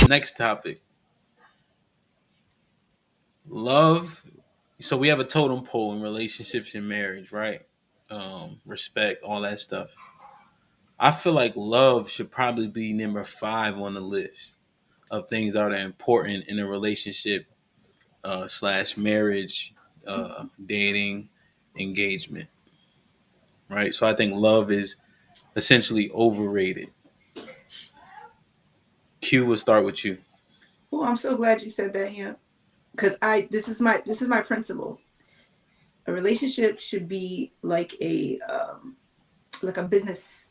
Next topic. Love. So we have a totem pole in relationships and marriage, right? Respect, all that stuff. I feel like love should probably be number 5 on the list of things that are important in a relationship slash marriage, dating, engagement, right? So I think love is essentially overrated. Q will start with you. Oh, I'm so glad you said that, yeah. Because this is my principle. A relationship should be like a business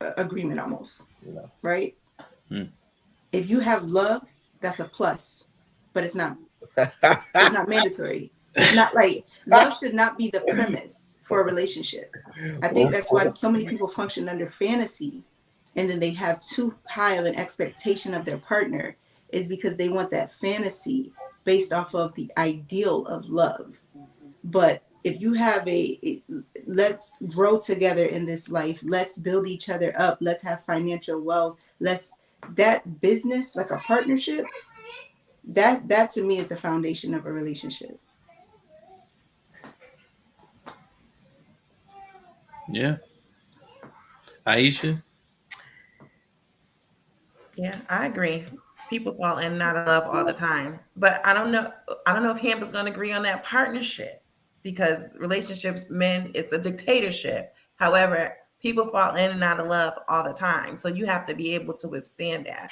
agreement almost, You right? Hmm. If you have love, that's a plus, but it's not. It's know. not mandatory. It's not like love should not be the premise for a relationship. I think that's why so many people function under fantasy, and then they have too high of an expectation of their partner, is because they want that fantasy based off of the ideal of love. But if you have let's grow together in this life, let's build each other up, let's have financial wealth, let's that business like a partnership, that to me is the foundation of a relationship. Yeah. Aisha? Yeah, I agree. People fall in and out of love all the time, but I don't know. I don't know if Hamp is going to agree on that partnership because relationships, men, it's a dictatorship. However, people fall in and out of love all the time, so you have to be able to withstand that.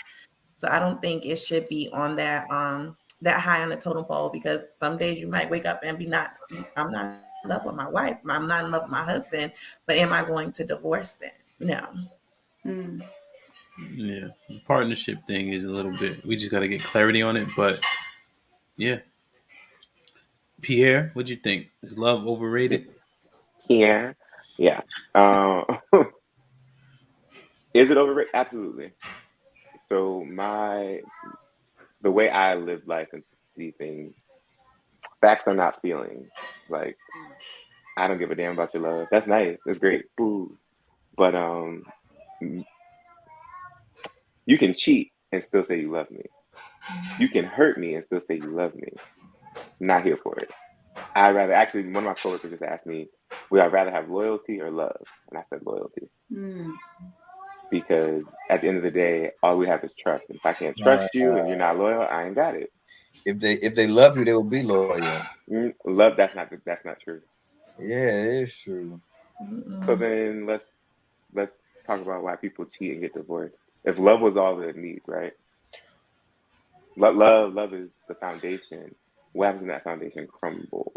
So I don't think it should be on that high on the totem pole because some days you might wake up and be not. I'm not in love with my wife. I'm not in love with my husband. But am I going to divorce them? No. Mm. Yeah. The partnership thing is a little bit, we just got to get clarity on it. But yeah. Pierre, what'd you think? Is love overrated? Here, yeah. Uh, is it overrated? Absolutely. So the way I live life and see things, facts are not feelings. Like I don't give a damn about your love. That's nice. That's great. Boo. But you can cheat and still say you love me. You can hurt me and still say you love me. Not here for it. I rather actually one of my coworkers just asked me, would I rather have loyalty or love? And I said loyalty. Mm. Because at the end of the day, all we have is trust. And if I can't Nah, trust you and you're not loyal, I ain't got it. if they love you, they will be loyal. Love, that's not true. Yeah, it is true. So Mm-mm. then let's talk about why people cheat and get divorced. If love was all they need, right? Love is the foundation. What happens when that foundation crumbles?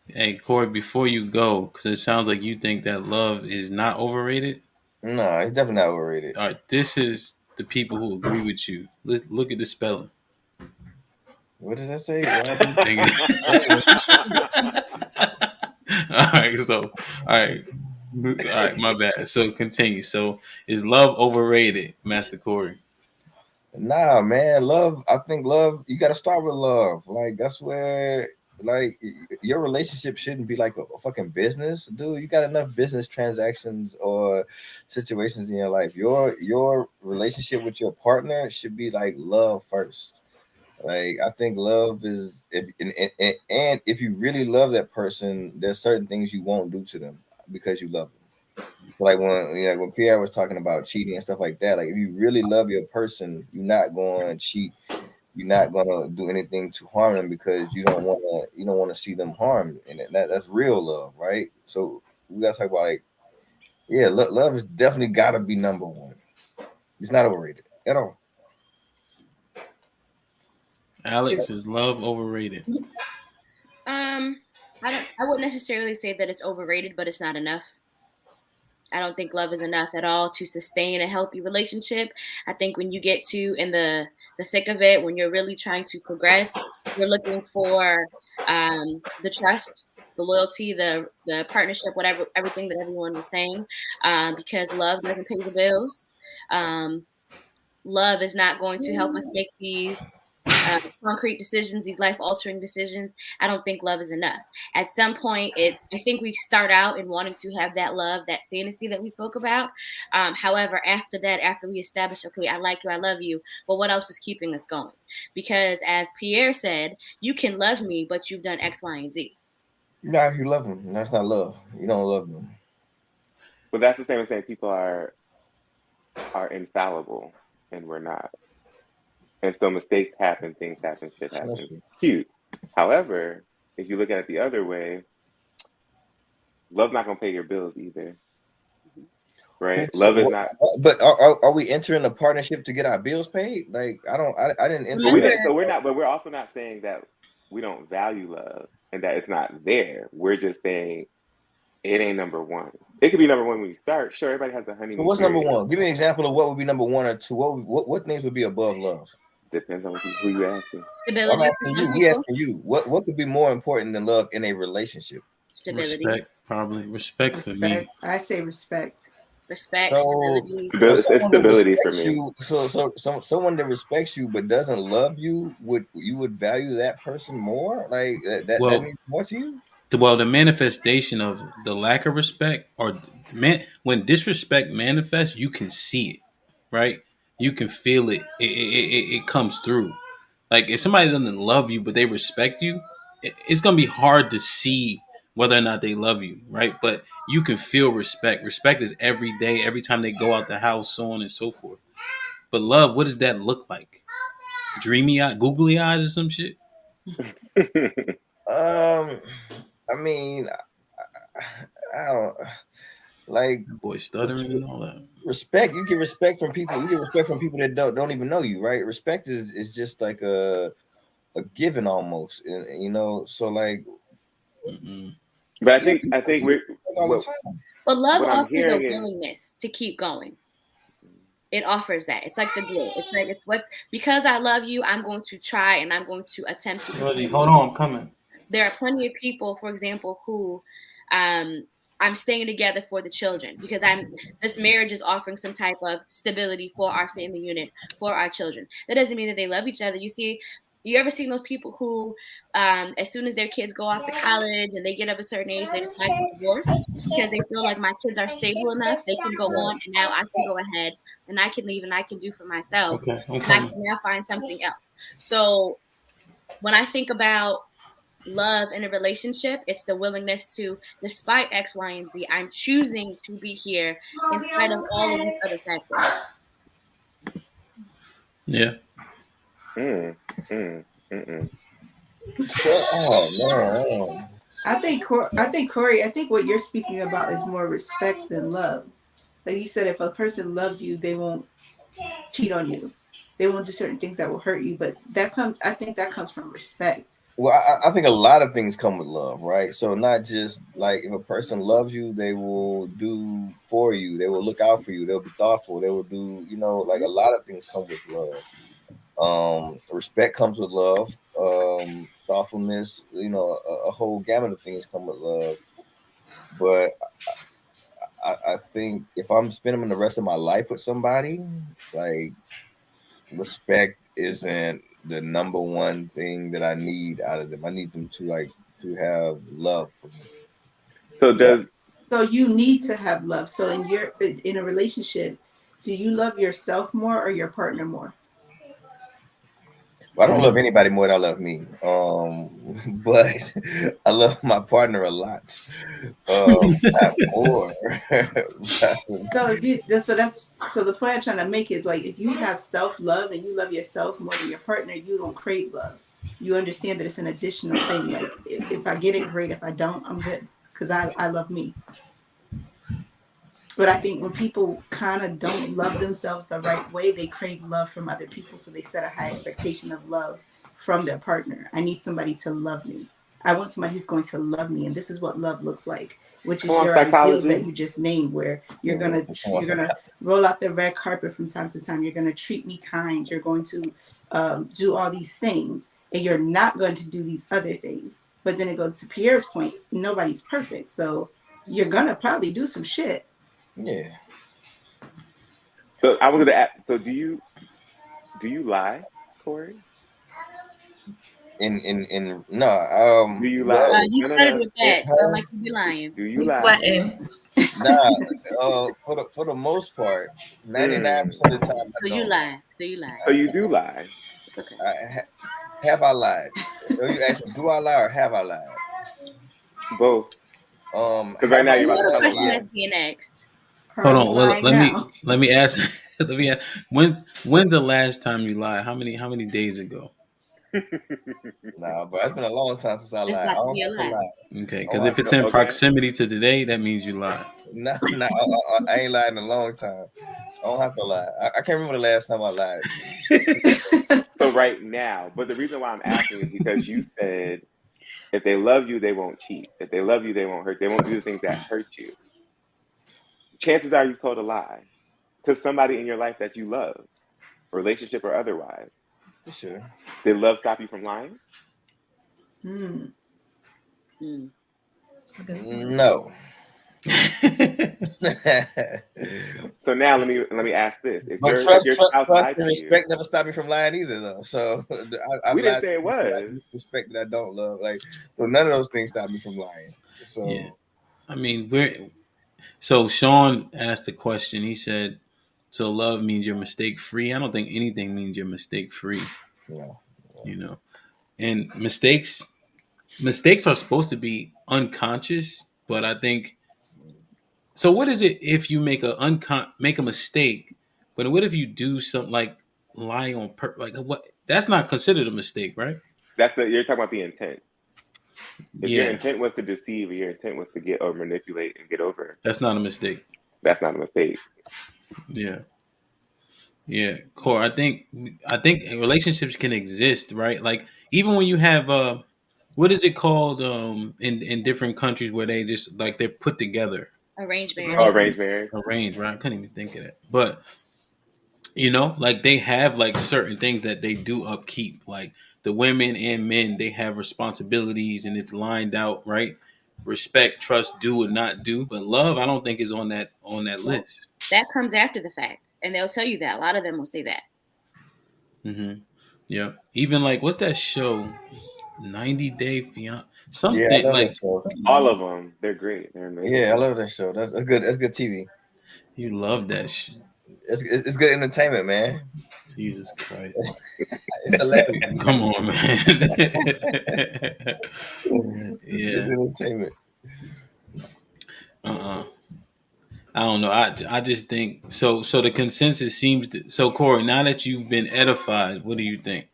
Hey, Corey, before you go, because it sounds like you think that love is not overrated. No, it's definitely not overrated. All right, this is the people who agree with you. Let's look at the spelling. What does that say? What happened? Dang it. All right, so all right, my bad. So continue. So is love overrated, Master Corey? Nah, man, love. I think love. You got to start with love. Like that's where, like, your relationship shouldn't be like a fucking business, dude. You got enough business transactions or situations in your life. Your relationship with your partner should be like love first. Like I think love is, if and if you really love that person, there's certain things you won't do to them because you love them. Like when Pierre was talking about cheating and stuff like that, like if you really love your person, you're not going to cheat. You're not going to do anything to harm them because you don't want to see them harmed, and that's real love, right? So we got to talk about like, yeah, love is definitely got to be number one. It's not overrated at all. Alex, is love overrated? Um, I wouldn't necessarily say that it's overrated, but it's not enough. I don't think love is enough at all to sustain a healthy relationship. I think when you get to in the thick of it, when you're really trying to progress, you're looking for the trust, the loyalty, the partnership, whatever, everything that everyone was saying, because love doesn't pay the bills. Um, Love is not going to help us make these concrete decisions, these life altering decisions, I don't think love is enough. At some point, I think we start out in wanting to have that love, that fantasy that we spoke about. However, after that, after we establish, okay, I like you, I love you, but what else is keeping us going? Because as Pierre said, you can love me, but you've done X, Y, and Z. Nah, you love them. That's not love. You don't love them. But that's the same as saying people are infallible and we're not. And so mistakes happen, things happen, shit That's happens. true. Cute. However, if you look at it the other way, love's not gonna pay your bills either, right? Love is not. But are we entering a partnership to get our bills paid? Like I didn't enter. But we Remember, don't, so we're not. But we're also not saying that we don't value love and that it's not there. We're just saying it ain't number one. It could be number one when you start. Sure, everybody has a So honeymoon what's number period. one? Give me an example of what would be number one or two. What things would be above love? Depends on who you asking. I'm stability for asking some you. We people. asking you. What could be more important than love in a relationship? Stability, Respect, probably respect for me. Respect. I say respect. respect, So, stability. It's someone that stability for respects me. you, someone that respects you but doesn't love you, would value that person more? Like that Well, means more to you? the manifestation of the lack of respect, or when disrespect manifests, you can see it, right? You can feel it. It comes through. Like if somebody doesn't love you but they respect you, it's gonna be hard to see whether or not they love you, right? But you can feel respect. Respect is every day, every time they go out the house, so on and so forth. But love, what does that look like? Dreamy eye, googly eyes, or some shit? Um, I mean, I don't like That boy stuttering and all that. respect. You get respect from people. You get respect from people that don't even know you, right? Respect is just like a given almost, and so like Mm-mm. But yeah, I think we're all the time. But love what I'm offers a hearing is willingness to keep going. It offers that. It's like the glue. It's like it's what's because I love you, I'm going to try and I'm going to attempt to Reggie, continue. hold on, I'm coming. There are plenty of people, for example, who I'm staying together for the children because this marriage is offering some type of stability for our family unit, for our children. That doesn't mean that they love each other. You ever seen those people who, as soon as their kids go off to college and they get of a certain age, they decide to divorce because they feel like my kids are stable enough, they can go on, and now I can go ahead and I can leave and I can do for myself, Okay, I'm and I can coming. now find something else. So when I think about love in a relationship, it's the willingness to, despite X, Y, and Z, I'm choosing to be here in spite of all of these other factors. Yeah. mm, mm, mm. Oh man. I think Corey. I think what you're speaking about is more respect than love. Like you said, if a person loves you, they won't cheat on you. They won't do certain things that will hurt you. But I think that comes from respect. Well, I think a lot of things come with love, right? So not just like if a person loves you, they will do for you. They will look out for you. They'll be thoughtful. They will do, like a lot of things come with love. Respect comes with love. Thoughtfulness, a whole gamut of things come with love. But I think if I'm spending the rest of my life with somebody, like respect isn't the number one thing that I need out of them. I need them to have love for me. So Yeah. does So you need to have love. So in a relationship, do you love yourself more or your partner more? I don't love anybody more than I love me. But I love my partner a lot. Not more. So the point I'm trying to make is like if you have self love and you love yourself more than your partner, you don't crave love. You understand that it's an additional thing. Like if I get it, great. If I don't, I'm good because I love me. But I think when people kind of don't love themselves the right way, they crave love from other people. So they set a high expectation of love from their partner. I need somebody to love me. I want somebody who's going to love me. And this is what love looks like, which come is on your ideals that psychology? you just named, where you're gonna roll out the red carpet from time to time. You're gonna treat me kind. You're going to do all these things, and you're not going to do these other things. But then it goes to Pierre's point. Nobody's perfect, so you're gonna probably do some shit. Yeah. So I was gonna ask. So do you lie, Corey? In no Do you lie? well, You No, no, started no. with that. Sound huh? like you be lying. Do you We lie? sweating. Nah, for the most part, 99% Mm. of the time I So you don't. lie. So you lie. So It's you okay. do lie. It's okay. Have I lied? Are you asking, do I lie or have I lied? Both. Because right Have now I you're You about know to the lied? tell a question lie. that's Yes. being asked. Or Hold are you on. Well, lying now? let me ask. Let me ask. When's the last time you lied? How many days ago? Nah, but it's been a long time since I It's lied. I about to don't be a have to lie. lie. Okay, I don't because if have it's to in lie. Okay. proximity to today, that means you lied. No, no, I ain't lied in a long time. I don't have to lie. I can't remember the last time I lied. So right now, but the reason why I'm asking is because you said if they love you, they won't cheat. If they love you, they won't hurt. They won't do the things that hurt you. Chances are you told a lie to somebody in your life that you love, relationship or otherwise. For sure. Did love stop you from lying? Hmm. Mm. Okay. No. So now let me ask this: But if your spouse trust lied and to you, respect never stopped me from lying either, though. So I've we didn't lied to say it people I was. do respect that I don't love. Like, so none of those things stop me from lying. Yeah, So I mean, we're so Sean asked the question. He said, "So love means you're mistake free." I don't think anything means you're mistake free. you know, You know, and mistakes are supposed to be unconscious, but I think so. What is it if you make a mistake, but what if you do something like lie on like what? That's not considered a mistake, right? You're talking about the intent. If your Yeah, intent was to deceive or your intent was to get or manipulate and get over, that's not a mistake. that's not a mistake. Yeah. Yeah, core. I think relationships can exist, right? Like even when you have what is it called in different countries where they just like they're put together, Arranged Oh, marriage. arrangement. arranged marriage. arranged, right? I couldn't even think of that. But like they have like certain things that they do upkeep. Like the women and men, they have responsibilities and it's lined out, right? Respect, trust, do and not do. But love, I don't think is on that Nope. list. That comes after the fact. And they'll tell you that. A lot of them will say that. Hmm. Yeah. Even like what's that show? 90 Day Fiance, Yeah, I something love that like show. All Mhm. of them, they're great. They're Yeah, I amazing. love that show. That's good. That's good TV. you love that shit. It's good entertainment, man. Jesus Christ. It's hilarious. Come on, man. It's good Yeah. entertainment. Uh-uh. I don't know. I just think so. So the consensus seems to. So Corey, now that you've been edified, what do you think?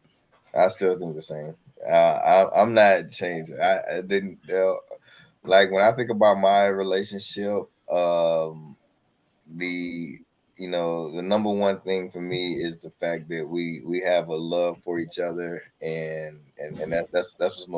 I still think the same. I'm not changing. I didn't like when I think about my relationship. The the number one thing for me is the fact that we have a love for each other, and that's what's most